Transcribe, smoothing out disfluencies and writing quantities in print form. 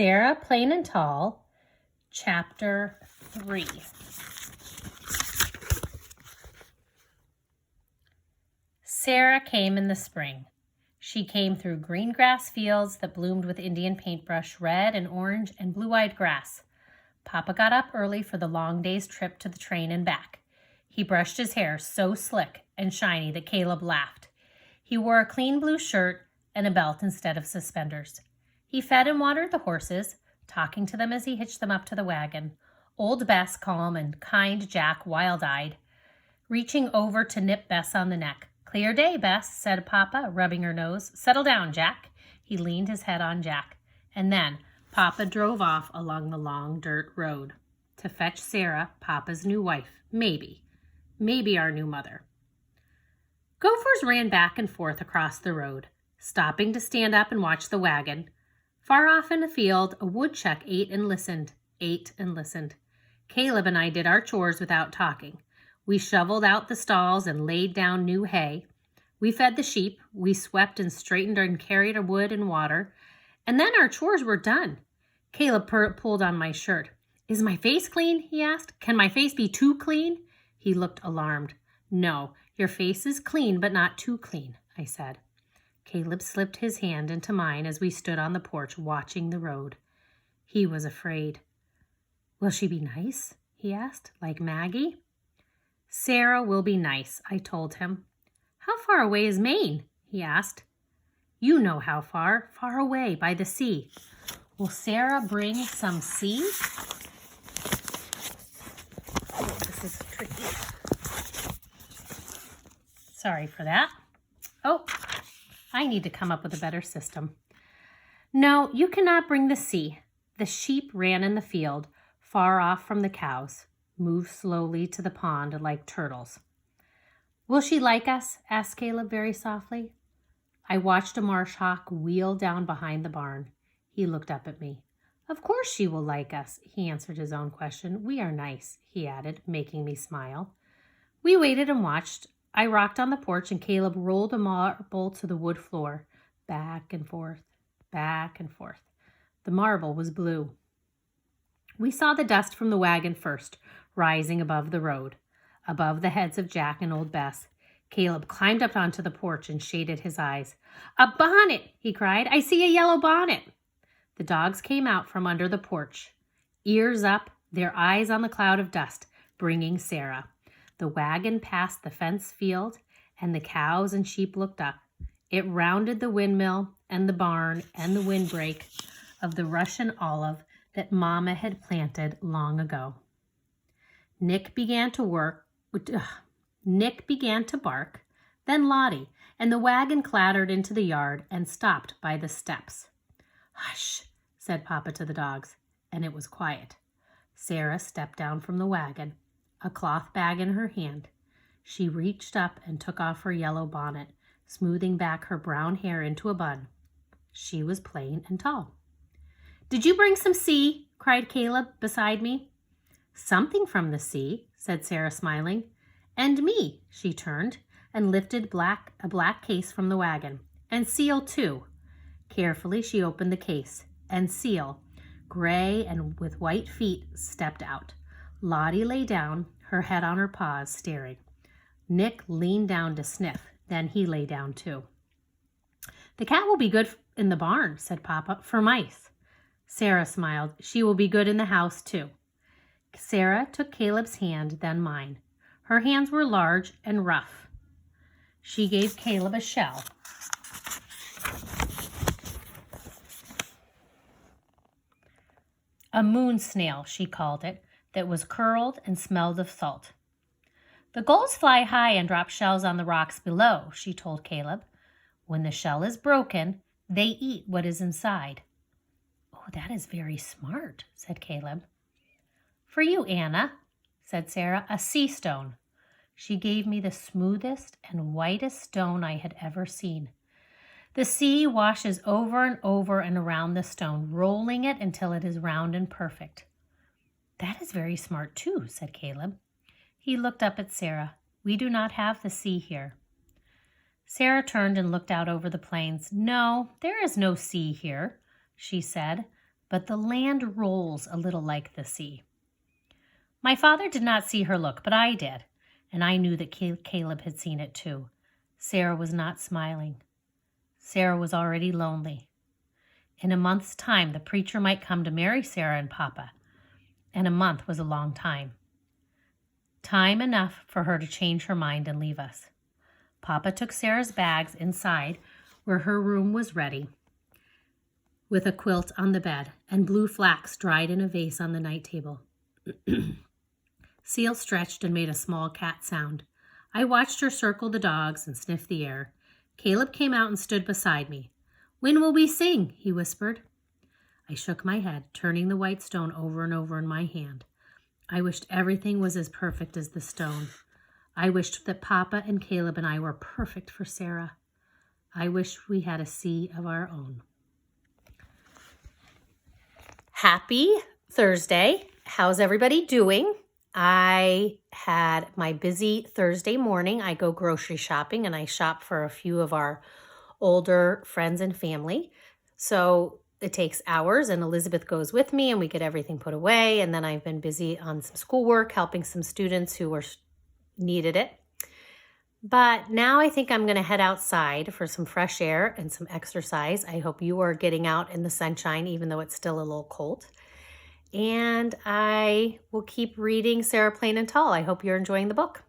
Sarah, Plain and Tall, Chapter 3. Sarah came in the spring. She came through green grass fields that bloomed with Indian paintbrush, red and orange and blue-eyed grass. Papa got up early for the long day's trip to the train and back. He brushed his hair so slick and shiny that Caleb laughed. He wore a clean blue shirt and a belt instead of suspenders. He fed and watered the horses, talking to them as he hitched them up to the wagon. Old Bess, calm, and kind Jack, wild-eyed, reaching over to nip Bess on the neck. "Clear day, Bess," said Papa, rubbing her nose. "Settle down, Jack." He leaned his head on Jack. And then Papa drove off along the long dirt road to fetch Sarah, Papa's new wife. Maybe our new mother. Gophers ran back and forth across the road, stopping to stand up and watch the wagon. Far off in a field, a woodchuck ate and listened. Caleb and I did our chores without talking. We shoveled out the stalls and laid down new hay. We fed the sheep. We swept and straightened and carried wood and water. And then our chores were done. Caleb pulled on my shirt. "Is my face clean?" he asked. "Can my face be too clean?" He looked alarmed. "No, your face is clean, but not too clean," I said. Caleb slipped his hand into mine as we stood on the porch watching the road. He was afraid. "Will she be nice?" he asked. "Like Maggie?" "Sarah will be nice," I told him. "How far away is Maine?" he asked. "You know how far. Far away, by the sea." "Will Sarah bring some sea?" Oh, this is tricky. Sorry for that. Oh, I need to come up with a better system. "No, you cannot bring the sea." The sheep ran in the field, far off from the cows, moved slowly to the pond like turtles. "Will she like us?" asked Caleb very softly. I watched a marsh hawk wheel down behind the barn. He looked up at me. "Of course she will like us," he answered his own question. "We are nice," he added, making me smile. We waited and watched. I rocked on the porch and Caleb rolled a marble to the wood floor, back and forth, back and forth. The marble was blue. We saw the dust from the wagon first, rising above the road, above the heads of Jack and old Bess. Caleb climbed up onto the porch and shaded his eyes. "A bonnet!" he cried. "I see a yellow bonnet!" The dogs came out from under the porch, ears up, their eyes on the cloud of dust, bringing Sarah. The wagon passed the fence field, and the cows and sheep looked up. It rounded the windmill and the barn and the windbreak of the Russian olive that Mama had planted long ago. Nick began to bark, then Lottie, and the wagon clattered into the yard and stopped by the steps. "Hush," said Papa to the dogs, and it was quiet. Sarah stepped down from the wagon, a cloth bag in her hand. She reached up and took off her yellow bonnet, smoothing back her brown hair into a bun. She was plain and tall. "Did you bring some sea?" cried Caleb beside me. "Something from the sea," said Sarah, smiling. "And me." She turned and lifted a black case from the wagon. "And Seal, too." Carefully, she opened the case, and Seal, gray and with white feet, stepped out. Lottie lay down, her head on her paws, staring. Nick leaned down to sniff. Then he lay down, too. "The cat will be good in the barn," said Papa, "for mice." Sarah smiled. "She will be good in the house, too." Sarah took Caleb's hand, then mine. Her hands were large and rough. She gave Caleb a shell. A moon snail, she called it, that was curled and smelled of salt. "The gulls fly high and drop shells on the rocks below," she told Caleb. "When the shell is broken, they eat what is inside." "Oh, that is very smart," said Caleb. "For you, Anna," said Sarah, "a sea stone." She gave me the smoothest and whitest stone I had ever seen. The sea washes over and over and around the stone, rolling it until it is round and perfect. "That is very smart, too," said Caleb. He looked up at Sarah. "We do not have the sea here." Sarah turned and looked out over the plains. "No, there is no sea here," she said, but the land rolls a little like the sea. My father did not see her look, but I did, and I knew that Caleb had seen it too. Sarah was not smiling. Sarah was already lonely. In a month's time, the preacher might come to marry Sarah and Papa, and a month was a long time. Time enough for her to change her mind and leave us. Papa took Sarah's bags inside where her room was ready, with a quilt on the bed and blue flax dried in a vase on the night table. Seal stretched and made a small cat sound. I watched her circle the dogs and sniff the air. Caleb came out and stood beside me. "When will we sing?" he whispered. I shook my head, turning the white stone over and over in my hand. I wished everything was as perfect as the stone. I wished that Papa and Caleb and I were perfect for Sarah. I wished we had a sea of our own. Happy Thursday. How's everybody doing? I had my busy Thursday morning. I go grocery shopping and I shop for a few of our older friends and family. So it takes hours and Elizabeth goes with me and we get everything put away. And then I've been busy on some schoolwork, helping some students who needed it. But now I think I'm going to head outside for some fresh air and some exercise. I hope you are getting out in the sunshine, even though it's still a little cold. And I will keep reading Sarah Plain and Tall. I hope you're enjoying the book.